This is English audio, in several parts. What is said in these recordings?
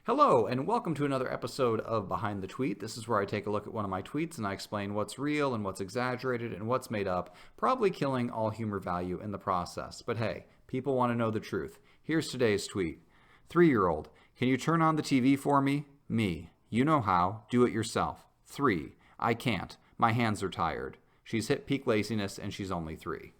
Hello, and welcome to another episode of Behind the Tweet. This is where I take a look at one of my tweets and I explain what's real and what's exaggerated and what's made up, probably killing all humor value in the process. But hey, people want to know the truth. Here's today's tweet. 3-year-old, can you turn on the TV for me? Me. You know how. Do it yourself. 3. I can't. My hands are tired. She's hit peak laziness and she's only 3.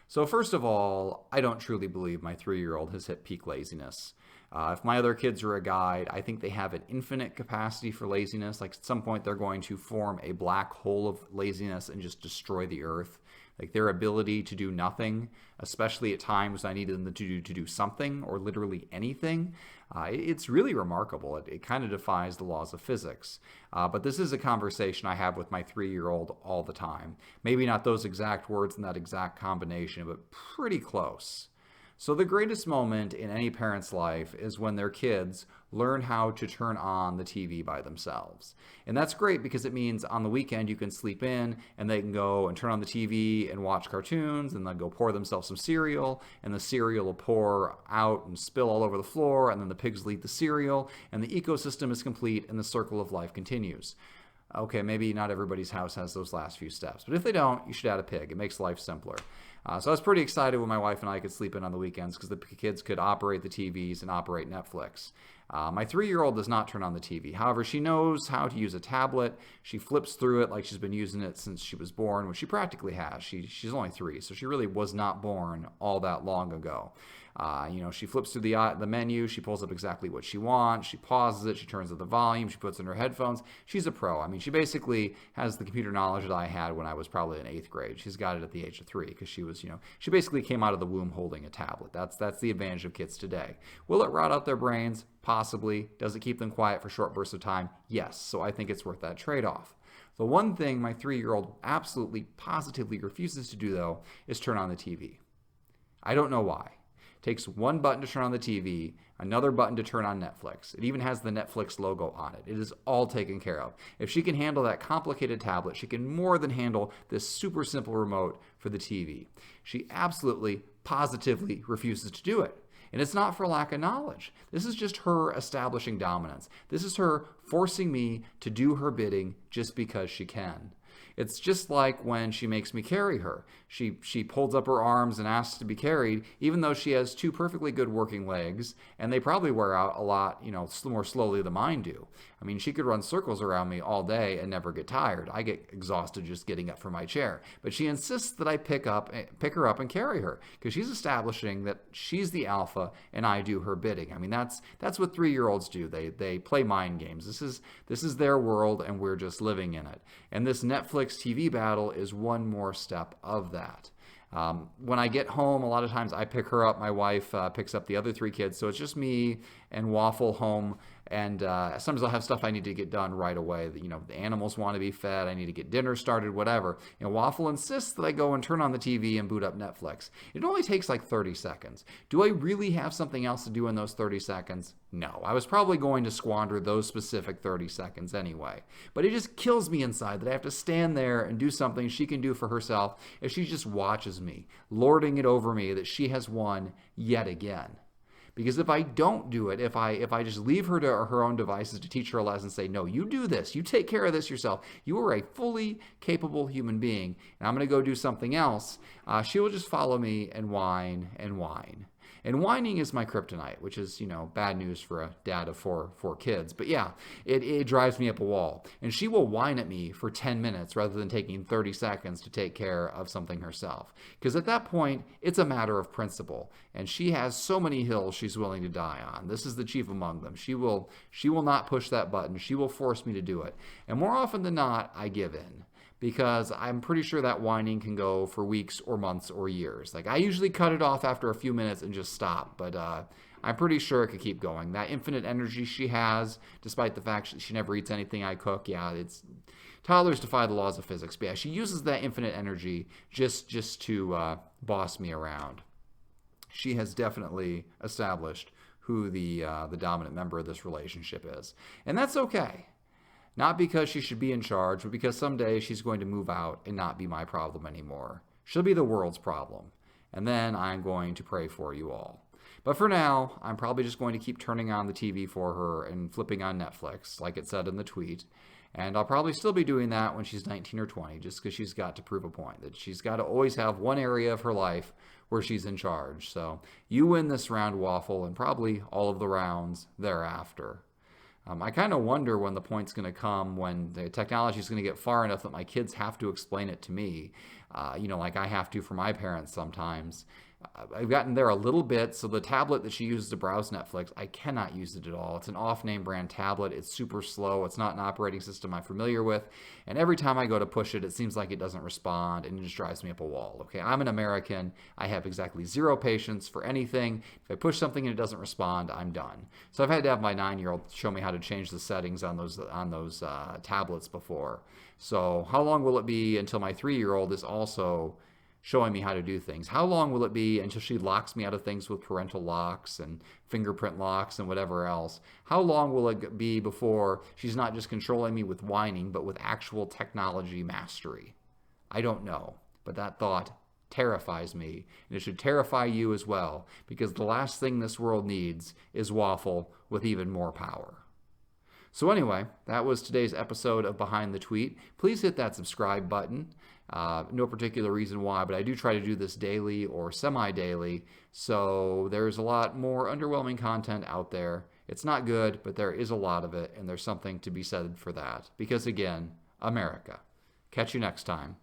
So first of all, I don't truly believe my 3-year-old has hit peak laziness. If my other kids are a guide, I think they have an infinite capacity for laziness. Like at some point, they're going to form a black hole of laziness and just destroy the earth. Like their ability to do nothing, especially at times I needed them to do something or literally anything, it's really remarkable. It kind of defies the laws of physics. But this is a conversation I have with my 3-year-old all the time. Maybe not those exact words in that exact combination, but pretty close. So the greatest moment in any parent's life is when their kids learn how to turn on the TV by themselves. And that's great because it means on the weekend you can sleep in and they can go and turn on the TV and watch cartoons and then go pour themselves some cereal and the cereal will pour out and spill all over the floor and then the pigs will eat the cereal and the ecosystem is complete and the circle of life continues. Okay, maybe not everybody's house has those last few steps, but if they don't, you should add a pig. It makes life simpler. So I was pretty excited when my wife and I could sleep in on the weekends because the kids could operate the TVs and operate Netflix. My 3-year-old does not turn on the TV. However, she knows how to use a tablet. She flips through it like she's been using it since she was born, which she practically has. She's only 3, so she really was not born all that long ago. She flips through the menu. She pulls up exactly what she wants. She pauses it. She turns up the volume. She puts in her headphones. She's a pro. I mean, she basically has the computer knowledge that I had when I was probably in 8th grade. She's got it at the age of 3 because she basically came out of the womb holding a tablet. That's the advantage of kids today. Will it rot out their brains? Possibly. Does it keep them quiet for short bursts of time? Yes. So I think it's worth that trade-off. The one thing my 3-year-old absolutely, positively refuses to do, though, is turn on the TV. I don't know why. Takes one button to turn on the TV, another button to turn on Netflix. It even has the Netflix logo on it. It is all taken care of. If she can handle that complicated tablet, she can more than handle this super simple remote for the TV. She absolutely, positively refuses to do it. And it's not for lack of knowledge. This is just her establishing dominance. This is her forcing me to do her bidding just because she can. It's just like when she makes me carry her. She pulls up her arms and asks to be carried, even though she has 2 perfectly good working legs, and they probably wear out a lot, more slowly than mine do. I mean, she could run circles around me all day and never get tired. I get exhausted just getting up from my chair. But she insists that I pick her up and carry her, because she's establishing that she's the alpha and I do her bidding. I mean, that's what 3-year-olds do. They play mind games. This is their world, and we're just living in it. And this Netflix TV battle is one more step of that. When I get home, a lot of times I pick her up. My wife picks up the other 3 kids. So it's just me and Waffle home. And sometimes I'll have stuff I need to get done right away. The animals want to be fed. I need to get dinner started, whatever. Waffle insists that I go and turn on the TV and boot up Netflix. It only takes like 30 seconds. Do I really have something else to do in those 30 seconds? No. I was probably going to squander those specific 30 seconds anyway. But it just kills me inside that I have to stand there and do something she can do for herself if she just watches me, lording it over me that she has won yet again. Because if I don't do it, if I just leave her to her own devices to teach her a lesson, say, no, you do this, you take care of this yourself, you are a fully capable human being, and I'm going to go do something else, she will just follow me and whine and whine. And whining is my kryptonite, which is, bad news for a dad of four kids. But yeah, it drives me up a wall. And she will whine at me for 10 minutes rather than taking 30 seconds to take care of something herself. Because at that point, it's a matter of principle. And she has so many hills she's willing to die on. This is the chief among them. She will not push that button. She will force me to do it. And more often than not, I give in. Because I'm pretty sure that whining can go for weeks or months or years. Like I usually cut it off after a few minutes and just stop, but I'm pretty sure it could keep going. That infinite energy she has, despite the fact that she never eats anything I cook, toddlers defy the laws of physics. But yeah, she uses that infinite energy just to boss me around. She has definitely established who the dominant member of this relationship is, and that's okay. Not because she should be in charge, but because someday she's going to move out and not be my problem anymore. She'll be the world's problem. And then I'm going to pray for you all. But for now, I'm probably just going to keep turning on the TV for her and flipping on Netflix, like it said in the tweet. And I'll probably still be doing that when she's 19 or 20, just because she's got to prove a point that she's got to always have one area of her life where she's in charge. So you win this round, Waffle, and probably all of the rounds thereafter. I kind of wonder when the point's going to come when the technology is going to get far enough that my kids have to explain it to me, like I have to for my parents sometimes. I've gotten there a little bit. So the tablet that she uses to browse Netflix, I cannot use it at all. It's an off-name brand tablet. It's super slow. It's not an operating system I'm familiar with. And every time I go to push it, it seems like it doesn't respond and it just drives me up a wall. Okay, I'm an American. I have exactly zero patience for anything. If I push something and it doesn't respond, I'm done. So I've had to have my 9-year-old show me how to change the settings on those tablets before. So how long will it be until my 3-year-old is also showing me how to do things? How long will it be until she locks me out of things with parental locks and fingerprint locks and whatever else? How long will it be before she's not just controlling me with whining, but with actual technology mastery? I don't know, but that thought terrifies me, and it should terrify you as well, because the last thing this world needs is Waffle with even more power. So anyway, that was today's episode of Behind the Tweet. Please hit that subscribe button. No particular reason why, but I do try to do this daily or semi-daily, so there's a lot more underwhelming content out there. It's not good, but there is a lot of it, and there's something to be said for that. Because again, America. Catch you next time.